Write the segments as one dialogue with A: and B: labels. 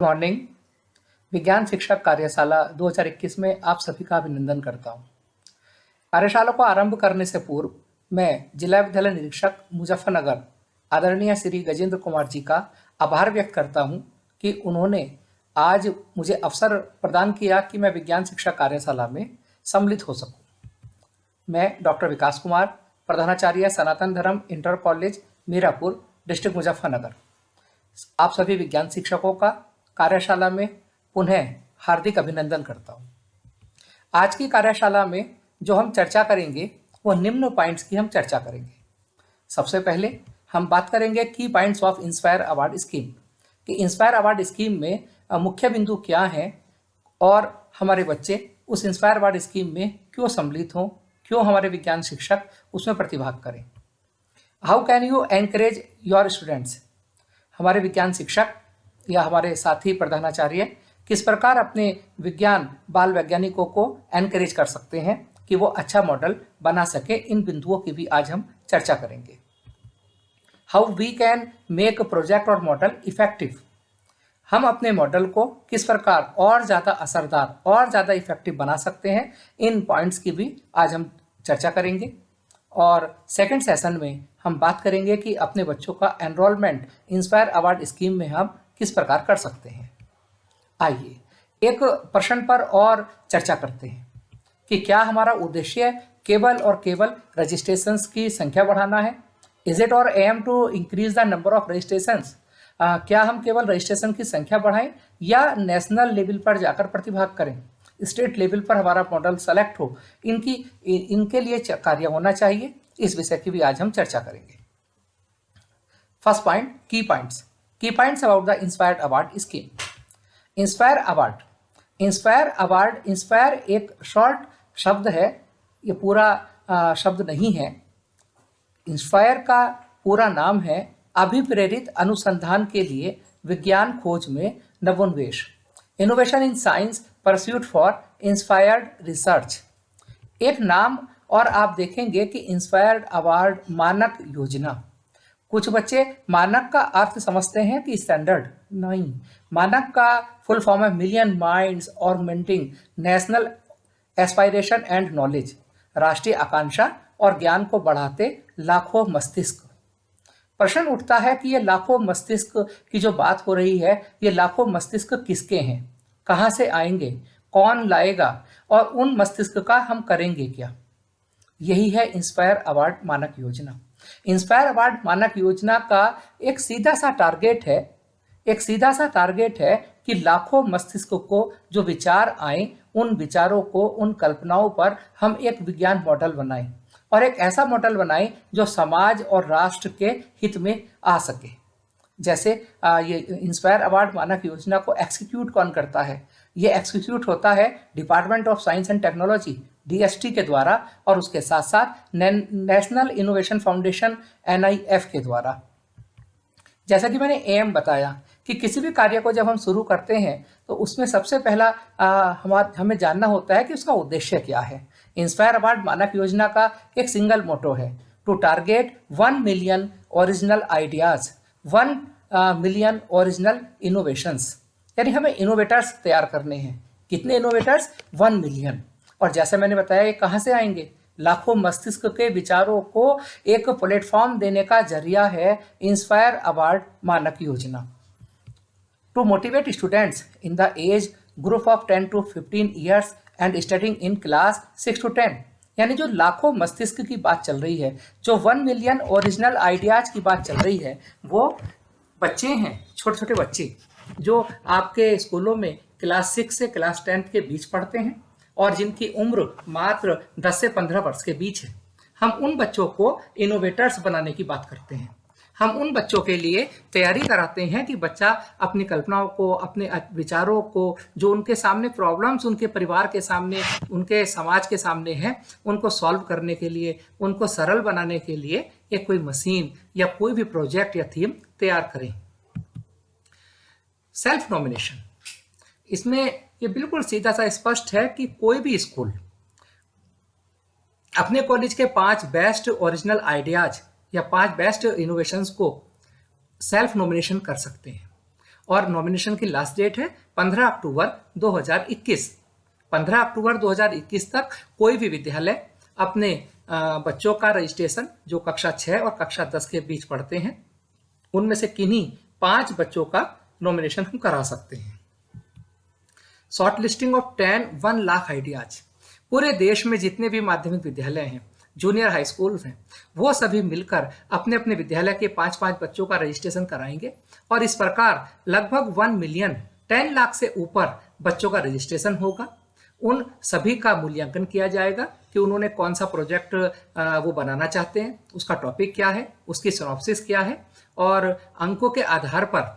A: Morning. विज्ञान शिक्षक कार्यशाला 2021 में आप सभी का अभिनंदन करता हूं। कार्यशाला को आरंभ करने से पूर्व मैं जिला विद्यालय निरीक्षक मुजफ्फरनगर आदरणीय श्री गजेंद्र कुमार जी का आभार व्यक्त करता हूं कि उन्होंने आज मुझे अवसर प्रदान किया कि मैं विज्ञान शिक्षा कार्यशाला में सम्मिलित हो सकूं। मैं डॉक्टर विकास कुमार, प्रधानाचार्य Sanatan Dharma inter college Mirapur, district Muzaffarnagar, आप सभी विज्ञान शिक्षकों का कार्यशाला में पुनः हार्दिक अभिनंदन करता हूं। आज की कार्यशाला में जो हम चर्चा करेंगे वो निम्न पॉइंट्स की हम चर्चा करेंगे। सबसे पहले हम बात करेंगे की points of inspire award scheme कि इंस्पायर अवार्ड स्कीम में मुख्य बिंदु क्या हैं और हमारे बच्चे उस इंस्पायर अवार्ड स्कीम में क्यों सम्मिलित हों, क्यों हमारे विज्ञान शिक्षक उसमें प्रतिभाग करें। How can you encourage your students, हमारे विज्ञान शिक्षक या हमारे साथी प्रधानाचार्य किस प्रकार अपने विज्ञान बाल वैज्ञानिकों को एनकरेज कर सकते हैं कि वो अच्छा मॉडल बना सके। इन बिंदुओं की भी आज हम चर्चा करेंगे। How we can make project और मॉडल इफेक्टिव, हम अपने मॉडल को किस प्रकार और ज़्यादा असरदार और ज़्यादा इफेक्टिव बना सकते हैं, इन पॉइंट्स की भी आज हम चर्चा करेंगे। और सेकंड सेशन में हम बात करेंगे कि अपने बच्चों का एनरोलमेंट इंस्पायर अवार्ड स्कीम में हम किस प्रकार कर सकते हैं। आइए एक प्रश्न पर और चर्चा करते हैं कि क्या हमारा उद्देश्य केवल और केवल रजिस्ट्रेशंस की संख्या बढ़ाना है। Is it our aim to increase the number of registrations, क्या हम केवल रजिस्ट्रेशन की संख्या बढ़ाएं या नेशनल लेवल पर जाकर प्रतिभाग करें, स्टेट लेवल पर हमारा मॉडल सेलेक्ट हो, इनके लिए कार्य होना चाहिए। इस विषय की भी आज हम चर्चा करेंगे। फर्स्ट पॉइंट, की points about the inspired award scheme. Inspire award, inspire एक शॉर्ट शब्द है, ये पूरा शब्द नहीं है। इंस्पायर का पूरा नाम है अभिप्रेरित अनुसंधान के लिए विज्ञान खोज में नवोन्वेष, innovation in science pursuit for inspired research. एक नाम और आप देखेंगे कि इंस्पायर्ड अवार्ड मानक योजना। कुछ बच्चे मानक का अर्थ समझते हैं कि स्टैंडर्ड, नहीं, मानक का फुल फॉर्म है million minds augmenting national aspiration and knowledge, राष्ट्रीय आकांक्षा और ज्ञान को बढ़ाते लाखों मस्तिष्क। प्रश्न उठता है कि ये लाखों मस्तिष्क की जो बात हो रही है, ये लाखों मस्तिष्क किसके हैं, कहाँ से आएंगे, कौन लाएगा और उन मस्तिष्क का हम करेंगे क्या। यही है इंस्पायर अवार्ड मानक योजना। इंस्पायर अवार्ड मानक योजना का एक सीधा सा टारगेट है कि लाखों मस्तिष्क को जो विचार आए, उन विचारों को, उन कल्पनाओं पर हम एक विज्ञान मॉडल बनाएं और एक ऐसा मॉडल बनाएं जो समाज और राष्ट्र के हित में आ सके। जैसे ये इंस्पायर अवार्ड मानक योजना को एक्सिक्यूट कौन करता है, ये एक्सिक्यूट होता है department of science and technology DST के द्वारा और उसके साथ साथ नेशनल इनोवेशन फाउंडेशन NIF के द्वारा। जैसा कि मैंने एम बताया कि किसी भी कार्य को जब हम शुरू करते हैं तो उसमें सबसे पहला हमें जानना होता है कि उसका उद्देश्य क्या है। इंस्पायर अवार्ड मानक योजना का एक सिंगल मोटो है, to target 1 million original ideas, 1 million original innovations, यानी हमें इनोवेटर्स तैयार करने हैं। कितने इनोवेटर्स? 1 मिलियन। और जैसे मैंने बताया ये कहाँ से आएंगे, लाखों मस्तिष्क के विचारों को एक प्लेटफॉर्म देने का जरिया है इंस्पायर अवार्ड मानक योजना। To motivate students in the age group of 10 to 15 years and studying in class 6 to 10, यानी जो लाखों मस्तिष्क की बात चल रही है, जो 1 मिलियन ओरिजिनल आइडियाज की बात चल रही है, वो बच्चे हैं, छोटे छोटे बच्चे जो आपके स्कूलों में क्लास 6 से क्लास 10 के बीच पढ़ते हैं और जिनकी उम्र मात्र 10 से 15 वर्ष के बीच है। हम उन बच्चों को इनोवेटर्स बनाने की बात करते हैं। हम उन बच्चों के लिए तैयारी कराते हैं कि बच्चा अपनी कल्पनाओं को, अपने विचारों को, जो उनके सामने प्रॉब्लम्स, उनके परिवार के सामने, उनके समाज के सामने हैं, उनको सॉल्व करने के लिए, उनको सरल बनाने के लिए एक कोई मशीन या कोई भी प्रोजेक्ट या थीम तैयार करें। सेल्फ नॉमिनेशन, इसमें ये बिल्कुल सीधा सा स्पष्ट है कि कोई भी स्कूल अपने कॉलेज के 5 बेस्ट ओरिजिनल आइडियाज या 5 बेस्ट इनोवेशंस को सेल्फ नॉमिनेशन कर सकते हैं और नॉमिनेशन की लास्ट डेट है 15 अक्टूबर 2021। 15 अक्टूबर 2021 तक कोई भी विद्यालय अपने बच्चों का रजिस्ट्रेशन जो कक्षा 6 और कक्षा 10 के बीच पढ़ते हैं उनमें से किन्हीं 5 बच्चों का नॉमिनेशन हम करा सकते हैं। Short listing of 1 lakh ideas. पूरे देश में जितने भी माध्यमिक विद्यालय हैं, जूनियर हाई स्कूल हैं, वो सभी मिलकर अपने अपने विद्यालय के 5-5 बच्चों का रजिस्ट्रेशन कराएंगे और इस प्रकार लगभग 1 मिलियन 10 लाख से ऊपर बच्चों का रजिस्ट्रेशन होगा। उन सभी का मूल्यांकन किया जाएगा कि उन्होंने कौन सा प्रोजेक्ट वो बनाना चाहते हैं, उसका टॉपिक क्या है, उसकी सिनॉप्सिस क्या है, और अंकों के आधार पर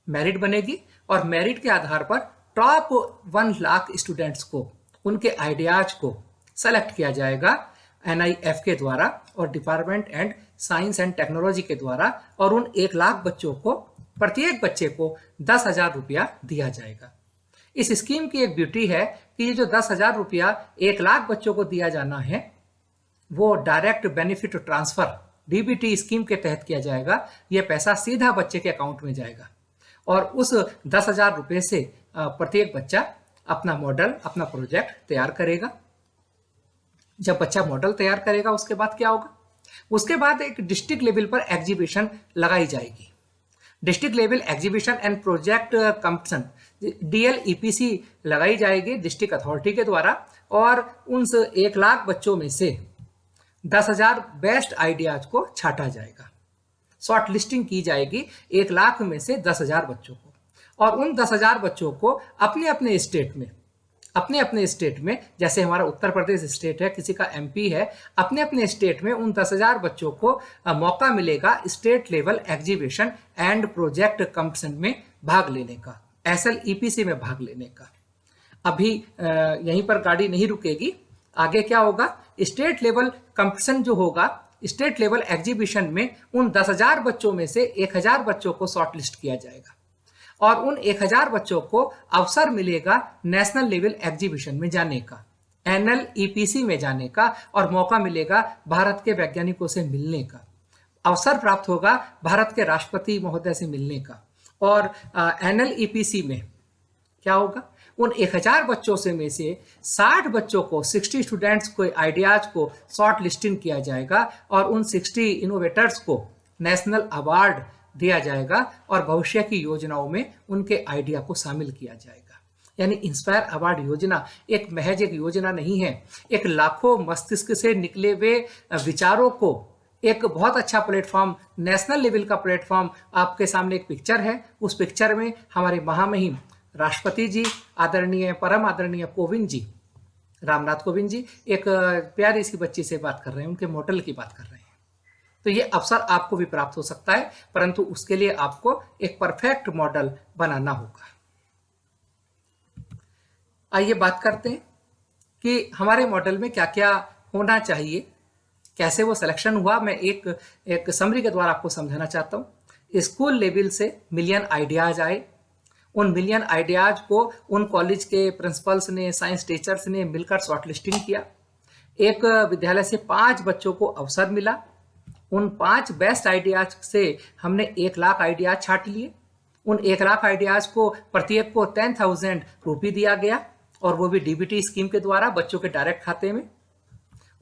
A: मेरिट बनेगी और मेरिट के आधार पर टॉप 1 लाख स्टूडेंट्स को उनके आइडियाज को सेलेक्ट किया जाएगा NIF के द्वारा और department and science and technology के द्वारा, और उन 1 लाख बच्चों को प्रत्येक बच्चे को 10,000 रुपया दिया जाएगा। इस स्कीम की एक ब्यूटी है कि ये जो 10,000 रुपया 1 लाख बच्चों को दिया जाना है वो direct benefit transfer DBT scheme के तहत किया जाएगा। ये पैसा सीधा बच्चे के अकाउंट में जाएगा और उस 10,000 रुपये से प्रत्येक बच्चा अपना मॉडल, अपना प्रोजेक्ट तैयार करेगा। जब बच्चा मॉडल तैयार करेगा उसके बाद क्या होगा? उसके बाद एक डिस्ट्रिक्ट लेवल पर एग्जीबिशन लगाई जाएगी। District level exhibition and project competition DLEPC लगाई जाएगी डिस्ट्रिक्ट अथॉरिटी के द्वारा और उन 1 लाख बच्चों में से 10,000 बेस्ट आइडियाज को छांटा जाएगा। शॉर्ट लिस्टिंग की जाएगी 1 लाख में से 10,000 बच्चों को और उन 10,000 बच्चों को अपने अपने स्टेट में जैसे हमारा उत्तर प्रदेश स्टेट है, किसी का MP है, अपने अपने स्टेट में उन 10,000 बच्चों को मौका मिलेगा state level exhibition and project competition में भाग लेने का, SLEPC में भाग लेने का। अभी यहीं पर गाड़ी नहीं रुकेगी, आगे क्या होगा? स्टेट लेवल कंपटीशन जो होगा, स्टेट लेवल एग्जीबिशन में उन 10,000 बच्चों में से 1,000 बच्चों को शॉर्ट लिस्ट किया जाएगा और उन 1,000 बच्चों को अवसर मिलेगा नेशनल लेवल एग्जीबिशन में जाने का, NLEPC में जाने का, और मौका मिलेगा भारत के वैज्ञानिकों से मिलने का, अवसर प्राप्त होगा भारत के राष्ट्रपति महोदय से मिलने का। और NLEPC में क्या होगा? उन 1,000 बच्चों से में से 60 बच्चों को, 60 स्टूडेंट्स को, आइडियाज को शॉर्ट लिस्टिंग किया जाएगा और उन 60 इनोवेटर्स को नेशनल अवार्ड दिया जाएगा और भविष्य की योजनाओं में उनके आइडिया को शामिल किया जाएगा। यानी इंस्पायर अवार्ड योजना एक महज एक योजना नहीं है, एक लाखों मस्तिष्क से निकले हुए विचारों को एक बहुत अच्छा प्लेटफॉर्म, नेशनल लेवल का प्लेटफॉर्म। आपके सामने एक पिक्चर है, उस पिक्चर में हमारे महामहिम राष्ट्रपति जी, आदरणीय परम आदरणीय कोविंद जी, रामनाथ कोविंद जी, एक प्यारी सी बच्ची से बात कर रहे हैं, उनके मॉडल की बात कर रहे हैं। तो ये अवसर आपको भी प्राप्त हो सकता है, परंतु उसके लिए आपको एक परफेक्ट मॉडल बनाना होगा। आइए बात करते हैं कि हमारे मॉडल में क्या क्या होना चाहिए, कैसे वो सिलेक्शन हुआ। मैं एक समरी के द्वारा आपको समझाना चाहता हूँ। स्कूल लेवल से मिलियन आइडियाज आए, उन मिलियन आइडियाज को उन कॉलेज के प्रिंसिपल्स ने, साइंस टीचर्स ने मिलकर शॉर्टलिस्टिंग किया। एक विद्यालय से 5 बच्चों को अवसर मिला, उन 5 बेस्ट आइडियाज से हमने 1 लाख आइडियाज छांट लिए। उन 1 लाख आइडियाज को प्रत्येक को 10,000 रुपये दिया गया और वो भी DBT स्कीम के द्वारा बच्चों के डायरेक्ट खाते में।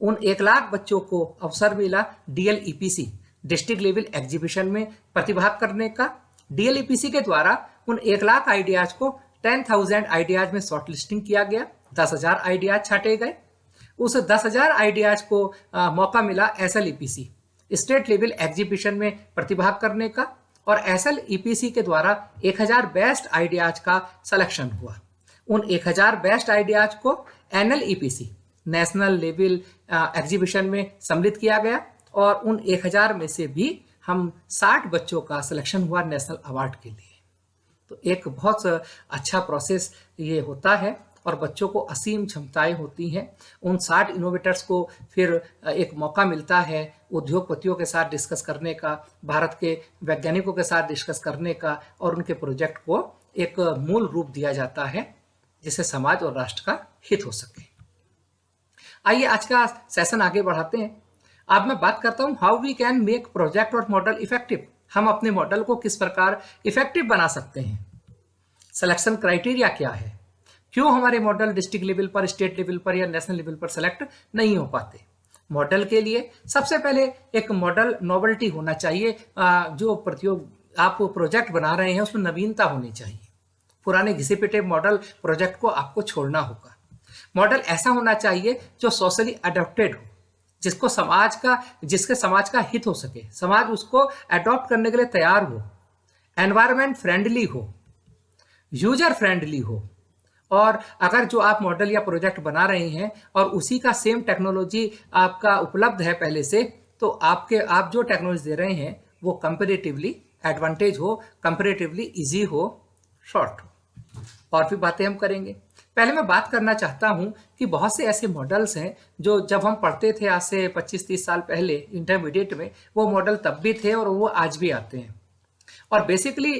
A: उन 1 लाख बच्चों को अवसर मिला DLEPC डिस्ट्रिक्ट लेवल एग्जीबिशन में प्रतिभाग करने का। DLEPC के द्वारा उन 1 लाख आइडियाज को 10,000 आइडियाज में शॉर्ट लिस्टिंग किया गया, 10,000 आइडियाज छांटे गए। उस 10,000 आइडियाज को मौका मिला SLEPC स्टेट लेवल एग्जीबिशन में प्रतिभाग करने का और SLEPC के द्वारा 1,000 बेस्ट आइडियाज का सिलेक्शन हुआ। उन 1,000 बेस्ट आइडियाज को NLEPC नेशनल लेवल एग्जीबिशन में सम्मिलित किया गया और उन 1,000 में से भी हम 60 बच्चों का सिलेक्शन हुआ नेशनल अवार्ड के लिए। तो एक बहुत अच्छा प्रोसेस ये होता है और बच्चों को असीम क्षमताएं होती हैं। उन 60 इनोवेटर्स को फिर एक मौका मिलता है उद्योगपतियों के साथ डिस्कस करने का, भारत के वैज्ञानिकों के साथ डिस्कस करने का और उनके प्रोजेक्ट को एक मूल रूप दिया जाता है जिससे समाज और राष्ट्र का हित हो सके। आइए आज का सेशन आगे बढ़ाते हैं। अब मैं बात करता हूं how we can make project और मॉडल इफेक्टिव। हम अपने मॉडल को किस प्रकार इफेक्टिव बना सकते हैं, सिलेक्शन क्राइटेरिया क्या है, क्यों हमारे मॉडल डिस्ट्रिक्ट लेवल पर, स्टेट लेवल पर या नेशनल लेवल पर सेलेक्ट नहीं हो पाते। मॉडल के लिए सबसे पहले एक मॉडल नोवेल्टी होना चाहिए, जो आप प्रोजेक्ट बना रहे हैं उसमें नवीनता होनी चाहिए। पुराने घिसे पिटे मॉडल प्रोजेक्ट को आपको छोड़ना होगा। मॉडल ऐसा होना चाहिए जो सोशली अडॉप्टेड हो, जिसके समाज का हित हो सके, समाज उसको अडॉप्ट करने के लिए तैयार हो, एनवायरमेंट फ्रेंडली हो, यूजर फ्रेंडली हो। और अगर जो आप मॉडल या प्रोजेक्ट बना रहे हैं और उसी का सेम टेक्नोलॉजी आपका उपलब्ध है पहले से, तो आप जो टेक्नोलॉजी दे रहे हैं वो कंपेरेटिवली एडवांटेज हो, कंपेरेटिवली इजी हो, शॉर्ट हो। और भी बातें हम करेंगे। पहले मैं बात करना चाहता हूं कि बहुत से ऐसे मॉडल्स हैं जो जब हम पढ़ते थे आज से 25-30 साल पहले इंटरमीडिएट में, वो मॉडल तब भी थे और वो आज भी आते हैं। और बेसिकली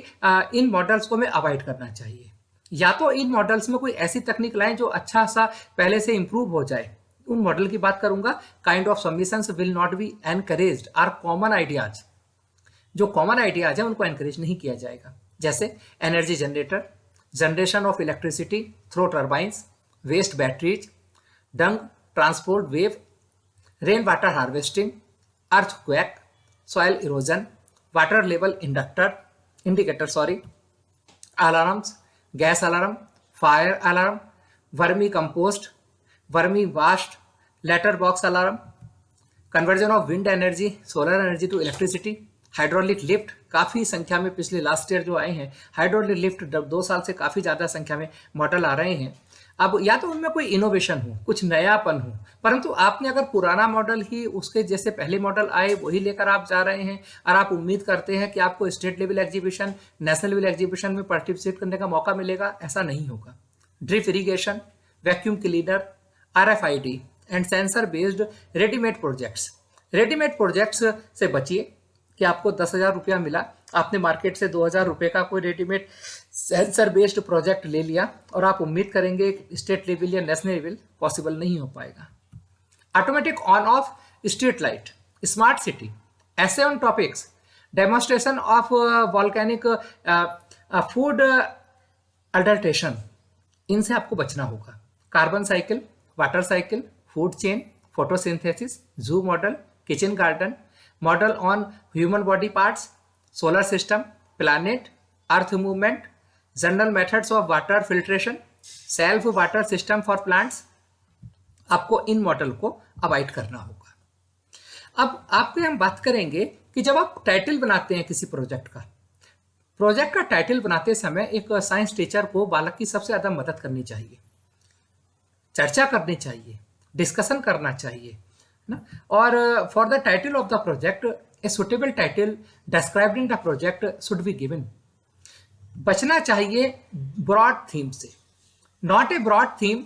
A: इन मॉडल्स को हमें अवॉइड करना चाहिए। या तो इन मॉडल्स में कोई ऐसी तकनीक लाएं जो अच्छा सा पहले से इंप्रूव हो जाए। उन मॉडल की बात करूंगा। Kind of submissions will not be encouraged. Are common ideas, जो कॉमन आइडियाज है उनको एनकरेज नहीं किया जाएगा। जैसे energy generator, generation of electricity through turbines, waste batteries, dung transport wave, rain water harvesting, earthquake, soil erosion, water level indicator, alarms, gas alarm, fire alarm, vermi compost, vermi waste, letter box alarm, conversion of wind energy, solar energy to electricity, hydraulic lift. काफ़ी संख्या में पिछले last year जो आए हैं hydraulic lift 2 साल से काफ़ी ज़्यादा संख्या में मॉडल आ रहे हैं। अब या तो उनमें कोई इनोवेशन हो, कुछ नयापन हो, परंतु आपने अगर पुराना मॉडल ही उसके जैसे पहले मॉडल आए वही लेकर आप जा रहे हैं और आप उम्मीद करते हैं कि आपको state level exhibition, national level exhibition में पार्टिसिपेट करने का मौका मिलेगा, ऐसा नहीं होगा। Drip irrigation, vacuum cleaner, RFID and sensor based readymade projects से बचिए कि आपको 10,000 रुपया मिला, आपने मार्केट से 2,000 रुपये का कोई रेडीमेड सेंसर बेस्ड प्रोजेक्ट ले लिया और आप उम्मीद करेंगे स्टेट लेवल या नेशनल लेवल, पॉसिबल नहीं हो पाएगा। Automatic on off street light, smart city, ऐसे on topics, demonstration of volcanic food adulteration, इनसे आपको बचना होगा। Carbon cycle, water cycle, food chain, photosynthesis, zoo model, kitchen garden, model on human body parts, solar system, planet, earth movement, general methods of water filtration, self water system for plants. आपको इन model को avoid करना होगा। अब आपके हम बात करेंगे कि जब आप टाइटल बनाते हैं किसी प्रोजेक्ट का टाइटल बनाते समय एक साइंस टीचर को बालक की सबसे ज्यादा मदद करनी चाहिए, चर्चा करनी चाहिए, डिस्कशन करना चाहिए ना। और for the title of the project a suitable title described in the project should be given. बचना चाहिए ब्रॉड थीम से, नॉट ए ब्रॉड थीम।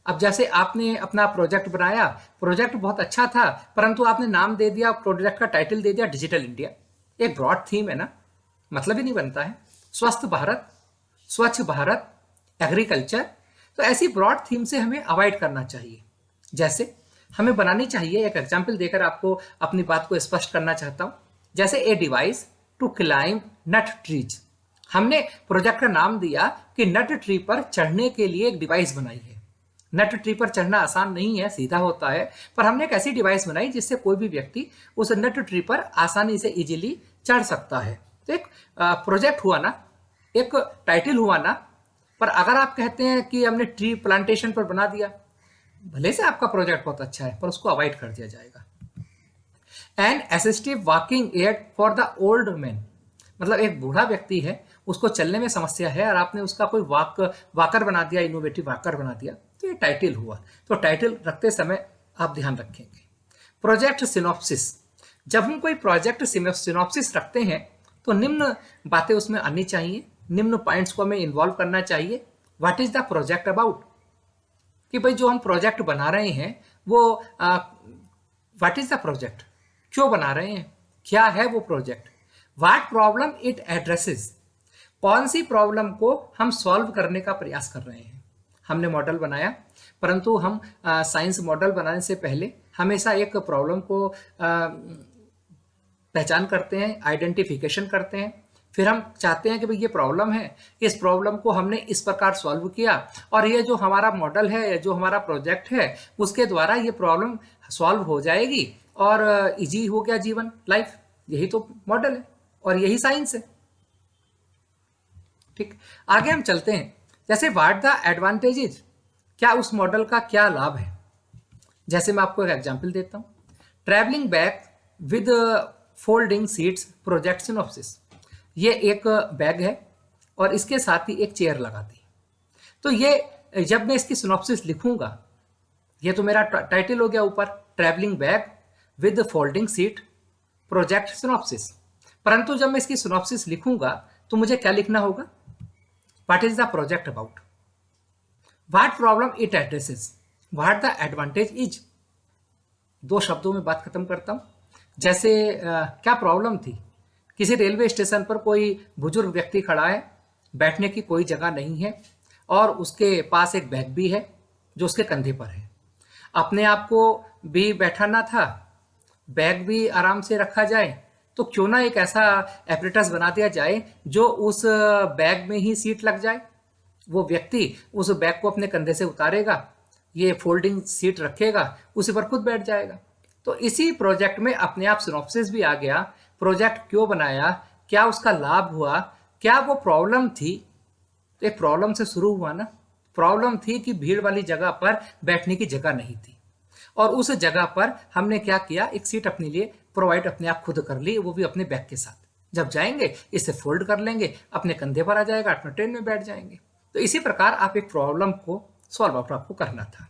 A: अब जैसे आपने अपना प्रोजेक्ट बनाया, प्रोजेक्ट बहुत अच्छा था, परंतु आपने नाम दे दिया, प्रोजेक्ट का टाइटल दे दिया डिजिटल इंडिया। एक ब्रॉड थीम है ना, मतलब ही नहीं बनता है। स्वस्थ भारत, स्वच्छ भारत, एग्रीकल्चर, तो ऐसी ब्रॉड थीम से हमें अवॉइड करना चाहिए। जैसे हमें बनानी चाहिए, एक एग्जाम्पल देकर आपको अपनी बात को स्पष्ट करना चाहता हूं। जैसे a device to climb nut trees, हमने प्रोजेक्ट का नाम दिया कि नट ट्री पर चढ़ने के लिए एक डिवाइस बनाई है। नट ट्री पर चढ़ना आसान नहीं है, सीधा होता है, पर हमने एक ऐसी डिवाइस बनाई जिससे कोई भी व्यक्ति उस नट ट्री पर आसानी से इजीली चढ़ सकता है। तो एक प्रोजेक्ट हुआ ना, एक टाइटल हुआ ना। पर अगर आप कहते हैं कि हमने ट्री प्लांटेशन पर बना दिया, भले से आपका प्रोजेक्ट बहुत अच्छा है पर उसको अवॉइड कर दिया जाएगा। And assistive walking aid for the old man, मतलब एक बूढ़ा व्यक्ति है, उसको चलने में समस्या है और आपने उसका कोई वाकर बना दिया, इनोवेटिव वाकर बना दिया, तो ये टाइटल हुआ। तो टाइटल रखते समय आप ध्यान रखेंगे। प्रोजेक्ट सिनॉप्सिस, जब हम कोई प्रोजेक्ट सिनॉप्सिस रखते हैं तो निम्न बातें उसमें आनी चाहिए, निम्न पॉइंट्स को हमें इन्वॉल्व करना चाहिए। What is the project about, कि भाई जो हम प्रोजेक्ट बना रहे हैं वो व्हाट इज द प्रोजेक्ट, क्यों बना रहे हैं, क्या है वो project, what problem it addresses, कौन सी प्रॉब्लम को हम सॉल्व करने का प्रयास कर रहे हैं। हमने मॉडल बनाया, परंतु हम साइंस मॉडल बनाने से पहले हमेशा एक प्रॉब्लम को पहचान करते हैं, आइडेंटिफिकेशन करते हैं, फिर हम चाहते हैं कि भाई ये प्रॉब्लम है, इस प्रॉब्लम को हमने इस प्रकार सॉल्व किया और ये जो हमारा मॉडल है, जो हमारा प्रोजेक्ट है, उसके द्वारा ये प्रॉब्लम सॉल्व हो जाएगी और इजी हो गया जीवन, लाइफ। यही तो मॉडल है और यही साइंस है। ठीक, आगे हम चलते हैं। जैसे व्हाट द एडवांटेजेस, क्या उस मॉडल का क्या लाभ है। जैसे मैं आपको एक एग्जांपल देता हूँ। Travelling bag with folding seats project synopsis. ये एक बैग है और इसके साथ ही एक चेयर लगा दी। तो ये जब मैं इसकी सिनॉप्सिस लिखूंगा, ये तो मेरा टाइटल हो गया ऊपर, travelling bag with folding seat project synopsis. परंतु जब मैं इसकी सिनॉप्सिस लिखूंगा तो मुझे क्या लिखना होगा? What is the project about, what problem it addresses, what the advantage is. दो शब्दों में बात खत्म करता हूं। जैसे क्या प्रॉब्लम थी? किसी रेलवे स्टेशन पर कोई बुजुर्ग व्यक्ति खड़ा है, बैठने की कोई जगह नहीं है और उसके पास एक बैग भी है जो उसके कंधे पर है। अपने आप को भी बैठाना था, बैग भी आराम से रखा जाए, तो क्यों ना एक ऐसा एपरेटस बना दिया जाए जो उस बैग में ही सीट लग जाए। वो व्यक्ति उस बैग को अपने कंधे से उतारेगा, ये फोल्डिंग सीट रखेगा, उसी पर खुद बैठ जाएगा। तो इसी प्रोजेक्ट में अपने आप सिनॉप्सिस भी आ गया, प्रोजेक्ट क्यों बनाया, क्या उसका लाभ हुआ, क्या वो प्रॉब्लम थी। तो एक प्रॉब्लम से शुरू हुआ ना। प्रॉब्लम थी कि भीड़ वाली जगह पर बैठने की जगह नहीं थी और उस जगह पर हमने क्या किया, एक सीट अपने लिए प्रोवाइड अपने आप खुद कर ली, वो भी अपने बैग के साथ। जब जाएंगे इसे फोल्ड कर लेंगे, अपने कंधे पर आ जाएगा, अपने ट्रेन में बैठ जाएंगे। तो इसी प्रकार आप एक प्रॉब्लम को सॉल्व आउट आपको करना था।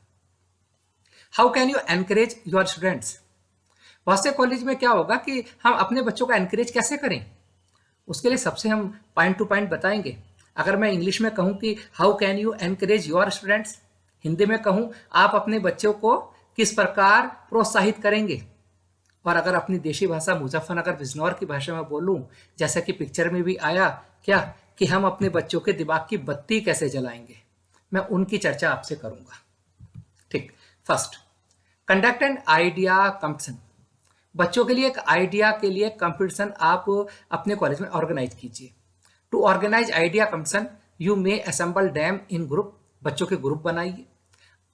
A: How can you encourage your students. बहुत से कॉलेज में क्या होगा कि हम अपने बच्चों का एनकरेज कैसे करें, उसके लिए सबसे हम पॉइंट टू पॉइंट बताएंगे। अगर मैं इंग्लिश में कहूं कि how can you encourage your students, Hindi में कहूं आप अपने बच्चों को किस प्रकार प्रोत्साहित करेंगे। और अगर अपनी देशी भाषा मुजफ्फरनगर बिजनौर की भाषा में बोलूं, जैसा कि पिक्चर में भी आया क्या, कि हम अपने बच्चों के दिमाग की बत्ती कैसे जलाएंगे, मैं उनकी चर्चा आपसे करूंगा। ठीक, first, conduct an idea competition. बच्चों के लिए एक आइडिया के लिए कंपटीशन आप अपने कॉलेज में ऑर्गेनाइज कीजिए। To organise idea competition you may assemble them in group. बच्चों के ग्रुप बनाइए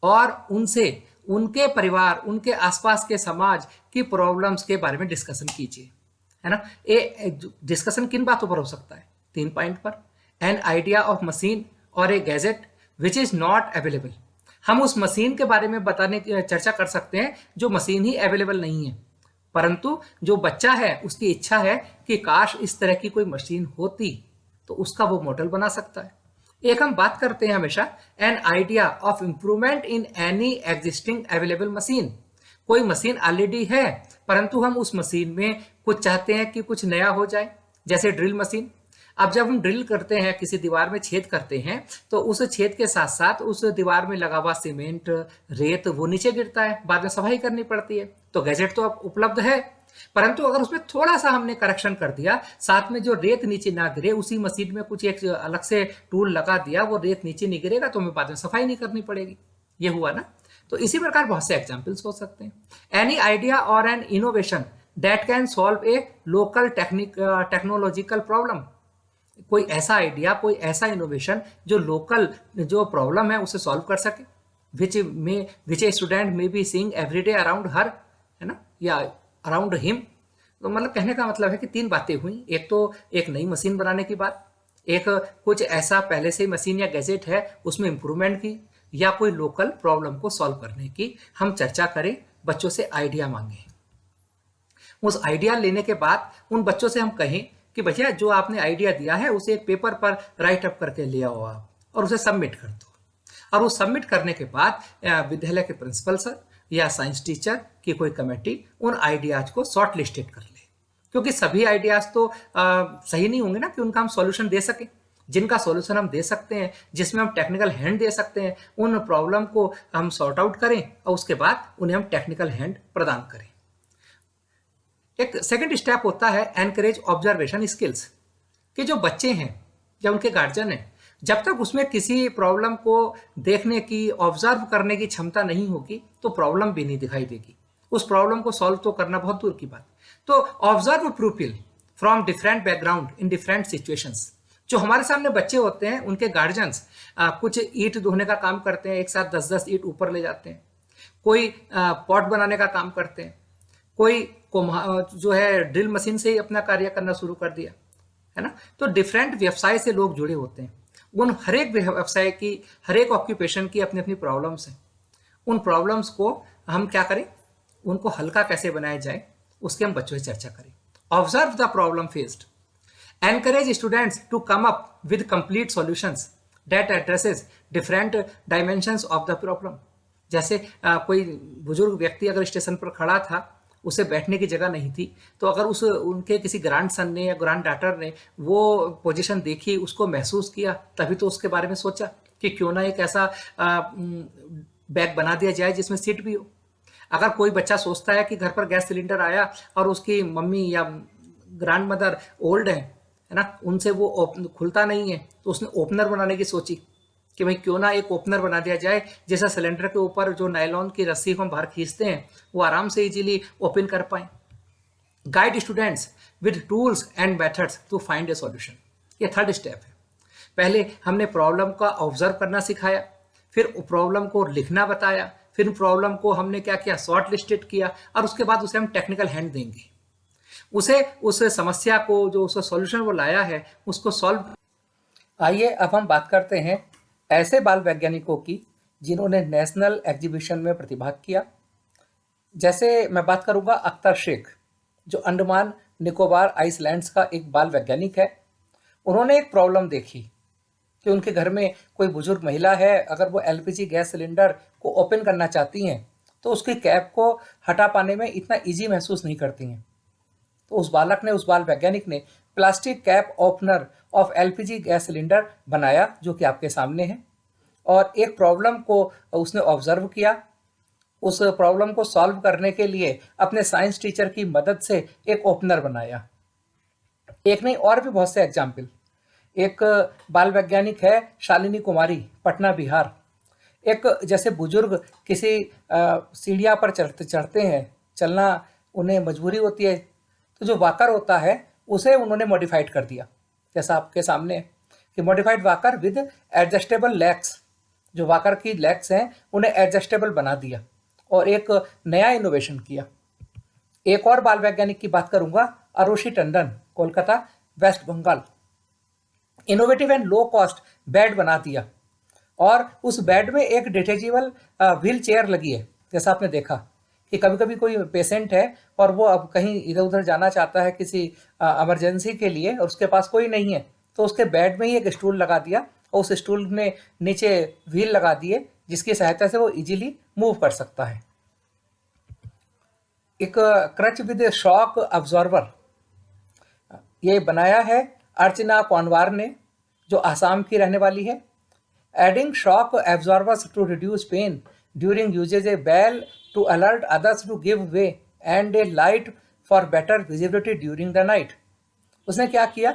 A: और उनसे उनके परिवार, उनके आसपास के समाज की प्रॉब्लम्स के बारे में डिस्कशन कीजिए, है ना। ये डिस्कशन किन बातों पर हो सकता है? 3 पॉइंट पर। एन आइडिया ऑफ मशीन और a gadget which is not available. हम उस मशीन के बारे में बताने की चर्चा कर सकते हैं जो मशीन ही अवेलेबल नहीं है, परंतु जो बच्चा है उसकी इच्छा है कि काश इस तरह की कोई मशीन होती, तो उसका वो मॉडल बना सकता है। एक हम बात करते हैं हमेशा an idea of improvement in any existing available machine. कोई मशीन ऑलरेडी है परंतु हम उस मशीन में कुछ चाहते हैं कि कुछ नया हो जाए, जैसे ड्रिल मशीन। अब जब हम ड्रिल करते हैं, किसी दीवार में छेद करते हैं, तो उस छेद के साथ साथ उस दीवार में लगा हुआ सीमेंट, रेत वो नीचे गिरता है, बाद में सफाई करनी पड़ती है। तो गैजेट तो अब उपलब्ध है, परंतु अगर उसमें थोड़ा सा हमने करेक्शन कर दिया, साथ में जो रेत नीचे ना गिरे, उसी मशीन में कुछ एक अलग से टूल लगा दिया, वो रेत नीचे नहीं गिरेगा, तो हमें बाद में सफाई नहीं करनी पड़ेगी। ये हुआ ना। तो इसी प्रकार बहुत से एग्जाम्पल्स हो सकते हैं। एनी आइडिया और N innovation that can solve A local technological problem. कोई ऐसा आइडिया, कोई ऐसा इनोवेशन जो लोकल जो प्रॉब्लम है उसे सॉल्व कर सके, which a student may be seeing everyday around her, है ना, या अराउंड हिम। तो मतलब कहने का मतलब है कि 3 बातें हुई। एक तो एक नई मशीन बनाने की बात, एक कुछ ऐसा पहले से ही मशीन या गैजेट है उसमें इंप्रूवमेंट की, या कोई लोकल प्रॉब्लम को सॉल्व करने की हम चर्चा करें, बच्चों से आइडिया मांगे। उस आइडिया लेने के बाद उन बच्चों से हम कहें कि भैया जो आपने आइडिया दिया है उसे एक पेपर पर राइट अप करके ले आओ आप और उसे सबमिट कर दो। और वो सबमिट करने के बाद विद्यालय के प्रिंसिपल सर या साइंस टीचर की कोई कमेटी उन आइडियाज को शॉर्ट लिस्टेड कर ले, क्योंकि सभी आइडियाज तो सही नहीं होंगे ना कि उनका हम सॉल्यूशन दे सकें। जिनका सॉल्यूशन हम दे सकते हैं, जिसमें हम टेक्निकल हैंड दे सकते हैं, उन प्रॉब्लम को हम सॉर्ट आउट करें और उसके बाद उन्हें हम टेक्निकल हैंड प्रदान करें। एक सेकंड स्टेप होता है एनकरेज ऑब्जर्वेशन स्किल्स, कि जो बच्चे हैं या उनके गार्जियन हैं, जब तक उसमें किसी प्रॉब्लम को देखने की, ऑब्जर्व करने की क्षमता नहीं होगी, तो प्रॉब्लम भी नहीं दिखाई देगी। उस प्रॉब्लम को सॉल्व तो करना बहुत दूर की बात। तो observe प्यूपिल from different background in different situations. जो हमारे सामने बच्चे होते हैं उनके गार्जियंस कुछ ईंट ढोने का काम करते हैं, एक साथ 10-10 ईंट ऊपर ले जाते हैं, कोई पॉट बनाने का काम करते हैं, कोई जो है ड्रिल मशीन से ही अपना कार्य करना शुरू कर दिया, है ना। तो डिफरेंट व्यवसाय से लोग जुड़े होते हैं। उन हर एक व्यवसाय की, हर एक ऑक्यूपेशन की अपनी अपनी प्रॉब्लम्स हैं। उन प्रॉब्लम्स को हम क्या करें, उनको हल्का कैसे बनाया जाए, उसके हम बच्चों से चर्चा करें। Observe the problem faced, encourage students to come up with complete solutions that addresses different dimensions of the problem। जैसे कोई बुजुर्ग व्यक्ति अगर स्टेशन पर खड़ा था, उसे बैठने की जगह नहीं थी, तो अगर उनके किसी ग्रैंड सन ने या ग्रैंड डॉटर ने वो पोजीशन देखी, उसको महसूस किया, तभी तो उसके बारे में सोचा कि क्यों ना एक ऐसा बैग बना दिया जाए जिसमें सीट भी हो। अगर कोई बच्चा सोचता है कि घर पर गैस सिलेंडर आया और उसकी मम्मी या ग्रैंड मदर ओल्ड है ना, उनसे वो खुलता नहीं है, तो उसने ओपनर बनाने की सोची कि भाई क्यों ना एक ओपनर बना दिया जाए, जैसा सिलेंडर के ऊपर जो नायलॉन की रस्सी को हम बाहर खींचते हैं वो आराम से इजीली ओपन कर पाए। Guide students with tools and methods to find a solution. ये थर्ड स्टेप है। पहले हमने प्रॉब्लम का ऑब्जर्व करना सिखाया, फिर प्रॉब्लम को लिखना बताया, फिर प्रॉब्लम को हमने क्या किया, शॉर्ट लिस्टेड किया, और उसके बाद उसे हम टेक्निकल हैंड देंगे, उसे उस समस्या को जो उसका सॉल्यूशन वो लाया है उसको सॉल्व। आइए अब हम बात करते हैं ऐसे बाल वैज्ञानिकों की जिन्होंने नेशनल एग्जीबिशन में प्रतिभाग किया। जैसे मैं बात करूंगा अख्तर शेख, जो अंडमान निकोबार आइसलैंड्स का एक बाल वैज्ञानिक है। उन्होंने एक प्रॉब्लम देखी कि उनके घर में कोई बुजुर्ग महिला है, अगर वो एलपीजी गैस सिलेंडर को ओपन करना चाहती हैं तो उसकी कैप को हटा पाने में इतना ईजी महसूस नहीं करती हैं। तो उस बाल वैज्ञानिक ने plastic cap opener of LPG gas cylinder बनाया, जो कि आपके सामने है, और एक प्रॉब्लम को उसने ऑब्जर्व किया। उस प्रॉब्लम को सॉल्व करने के लिए अपने साइंस टीचर की मदद से एक ओपनर बनाया। एक नहीं, और भी बहुत से एग्जाम्पल। एक बाल वैज्ञानिक है शालिनी कुमारी, पटना बिहार। एक जैसे बुजुर्ग किसी सीढ़ियाँ पर चढ़ते हैं, चलना उन्हें मजबूरी होती है, तो जो वॉकर होता है उसे उन्होंने मॉडिफाइड कर दिया, जैसा आपके सामने कि modified walker with adjustable legs. जो वॉकर की लेग्स हैं उन्हें एडजस्टेबल बना दिया और एक नया इनोवेशन किया। एक और बाल वैज्ञानिक की बात करूंगा, Arushi Tandon, Kolkata, West Bengal. Innovative and low cost bed बना दिया, और उस बेड में एक डिटेचेबल व्हील चेयर लगी है। जैसा आपने देखा कि कभी कभी कोई पेशेंट है और वो अब कहीं इधर उधर जाना चाहता है किसी इमरजेंसी के लिए, और उसके पास कोई नहीं है, तो उसके बेड में ही एक स्टूल लगा दिया और उस स्टूल में नीचे व्हील लगा दिए, जिसकी सहायता से वो इजीली मूव कर सकता है। एक क्रच विद शॉक अब्जॉर्वर, ये बनाया है अर्चना पौनवार ने, जो आसाम की रहने वाली है। Adding shock absorbers to reduce pain during usage a bell to alert others to give way and a light for better visibility during the night. उसने क्या किया,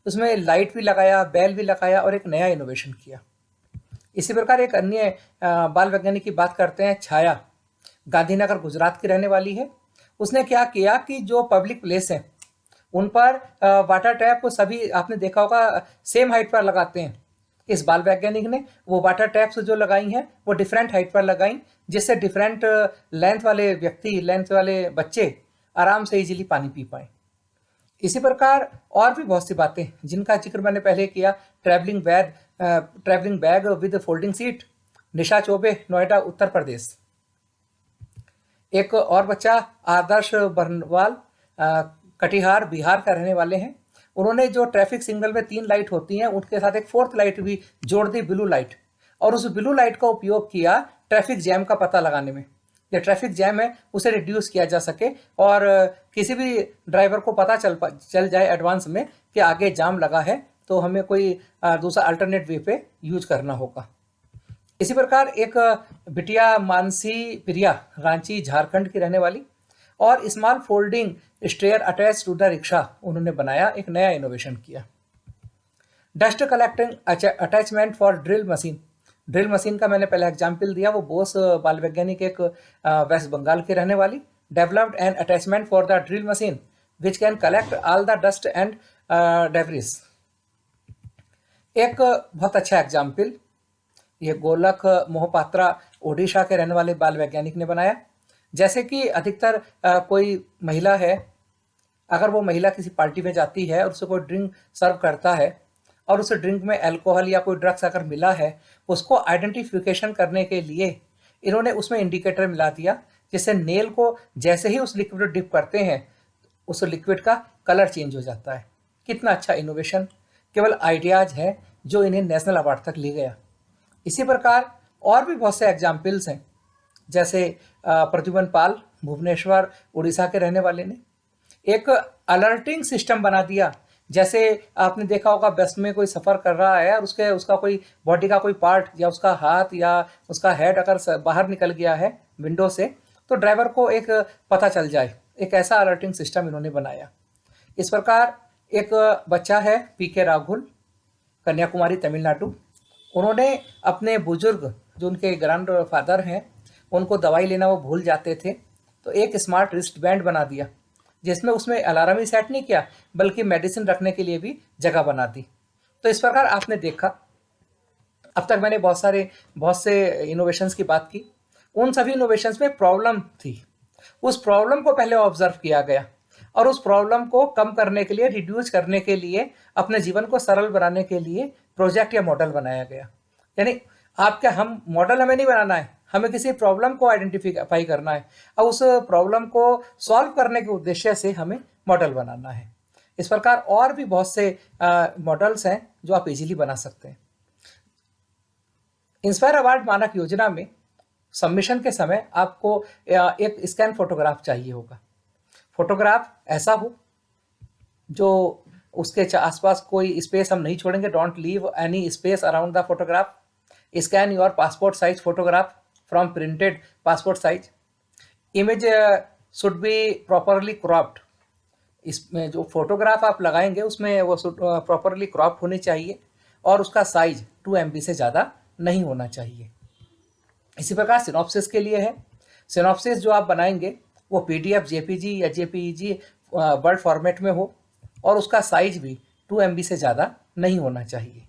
A: उसमें लाइट भी लगाया, बेल भी लगाया और एक नया इनोवेशन किया। इसी प्रकार एक अन्य बाल वैज्ञानिक की बात करते हैं, छाया, गांधीनगर गुजरात की रहने वाली है। उसने क्या किया कि जो पब्लिक प्लेस है उन पर वाटर टैप को सभी आपने देखा होगा सेम हाइट पर लगाते हैं। इस बाल वैज्ञानिक ने वो वाटर टैप्स जो लगाई हैं वो डिफरेंट हाइट पर लगाई, जिससे डिफरेंट लेंथ वाले व्यक्ति, लेंथ वाले बच्चे आराम से इजीली पानी पी पाए। इसी प्रकार और भी बहुत सी बातें जिनका जिक्र मैंने पहले किया, travelling bag with folding seat, Nisha Chaubey, Noida, Uttar Pradesh. एक और बच्चा आदर्श बरनवाल, कटिहार, बिहार का रहने वाले हैं। उन्होंने जो ट्रैफिक सिग्नल में 3 लाइट होती हैं उनके साथ एक 4th लाइट भी जोड़ दी, ब्लू लाइट, और उस ब्लू लाइट का उपयोग किया ट्रैफिक जैम का पता लगाने में। जो ट्रैफिक जैम है उसे रिड्यूस किया जा सके और किसी भी ड्राइवर को पता चल जाए एडवांस में कि आगे जाम लगा है, तो हमें कोई दूसरा अल्टरनेट वे पे यूज करना होगा। इसी प्रकार एक बिटिया मानसी प्रिया, रांची, झारखंड की रहने वाली, और small folding stair attach to the rickshaw उन्होंने बनाया, एक नया इनोवेशन किया। Dust collecting attachment for drill machine, drill machine का मैंने पहले एग्जाम्पल दिया, वो बोस बाल वैज्ञानिक एक वेस्ट बंगाल के रहने वाली। Developed N attachment for the drill machine which can collect all the dust and debris. एक बहुत अच्छा एग्जाम्पल ये गोलक मोहपात्रा ओडिशा के रहने वाले बाल वैज्ञानिक ने बनाया। जैसे कि अधिकतर कोई महिला है, अगर वो महिला किसी पार्टी में जाती है और उसे कोई ड्रिंक सर्व करता है और उस ड्रिंक में अल्कोहल या कोई ड्रग्स अगर मिला है, उसको आइडेंटिफिकेशन करने के लिए इन्होंने उसमें इंडिकेटर मिला दिया, जिससे नेल को जैसे ही उस लिक्विड डिप करते हैं उस लिक्विड का कलर चेंज हो जाता है। कितना अच्छा इनोवेशन, केवल आइडियाज है जो इन्हें नेशनल अवार्ड तक ले गया। इसी प्रकार और भी बहुत से एग्जाम्पल्स हैं, जैसे प्रद्युमन पाल भुवनेश्वर उड़ीसा के रहने वाले ने एक अलर्टिंग सिस्टम बना दिया। जैसे आपने देखा होगा बस में कोई सफ़र कर रहा है और उसका कोई बॉडी का कोई पार्ट या उसका हाथ या उसका हेड अगर बाहर निकल गया है विंडो से, तो ड्राइवर को एक पता चल जाए। एक ऐसा अलर्टिंग सिस्टम इन्होंने बनाया। इस प्रकार एक बच्चा है पीके राघुल, कन्याकुमारी तमिलनाडु। उन्होंने अपने बुजुर्ग जो उनके ग्रैंड फादर हैं, उनको दवाई लेना वो भूल जाते थे, तो एक स्मार्ट रिस्ट बैंड बना दिया, जिसमें उसमें अलार्म ही सेट नहीं किया बल्कि मेडिसिन रखने के लिए भी जगह बना दी। तो इस प्रकार आपने देखा, अब तक मैंने बहुत से इनोवेशंस की बात की। उन सभी इनोवेशंस में प्रॉब्लम थी, उस प्रॉब्लम को पहले ऑब्जर्व किया गया और उस प्रॉब्लम को कम करने के लिए, रिड्यूस करने के लिए, अपने जीवन को सरल बनाने के लिए प्रोजेक्ट या मॉडल बनाया गया। यानी हम मॉडल हमें नहीं बनाना है, हमें किसी प्रॉब्लम को आइडेंटिफाई करना है और उस प्रॉब्लम को सॉल्व करने के उद्देश्य से हमें मॉडल बनाना है। इस प्रकार और भी बहुत से मॉडल्स हैं जो आप इजीली बना सकते हैं। इंस्पायर अवार्ड मानक योजना में सबमिशन के समय आपको एक स्कैन फोटोग्राफ चाहिए होगा। फोटोग्राफ ऐसा हो जो उसके आसपास कोई स्पेस हम नहीं छोड़ेंगे, don't leave any space around the photograph. Scan your passport size photograph from printed passport size. Image should be properly cropped. इसमें जो फोटोग्राफ आप लगाएंगे उसमें वो प्रॉपरली क्रॉप होनी चाहिए और उसका साइज 2 MB से ज़्यादा नहीं होना चाहिए। इसी प्रकार सिनॉप्सिस के लिए है, सिनॉप्सिस जो आप बनाएंगे वो PDF, JPG या JPEG वर्ड फॉर्मेट में हो और उसका साइज भी 2 MB से ज़्यादा नहीं होना चाहिए।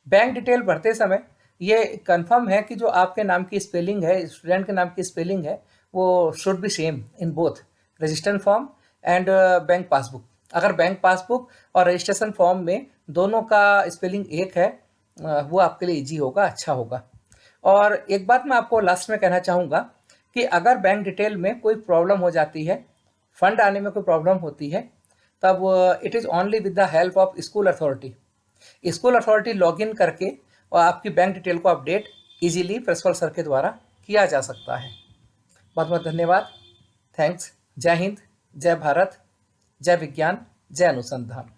A: बैंक डिटेल भरते समय ये कंफर्म है कि जो आपके नाम की स्पेलिंग है, स्टूडेंट के नाम की स्पेलिंग है, वो should be same in both registration form and bank passbook. अगर बैंक पासबुक और रजिस्ट्रेशन फॉर्म में दोनों का स्पेलिंग एक है, वो आपके लिए इजी होगा, अच्छा होगा। और एक बात मैं आपको लास्ट में कहना चाहूँगा कि अगर बैंक डिटेल में कोई प्रॉब्लम हो जाती है, फंड आने में कोई प्रॉब्लम होती है, तब it is only with the help of school authority. School authority login करके और आपकी बैंक डिटेल को अपडेट इजीली प्रिंसिपल सर के द्वारा किया जा सकता है। बहुत बहुत धन्यवाद। थैंक्स। जय हिंद, जय भारत, जय विज्ञान, जय अनुसंधान।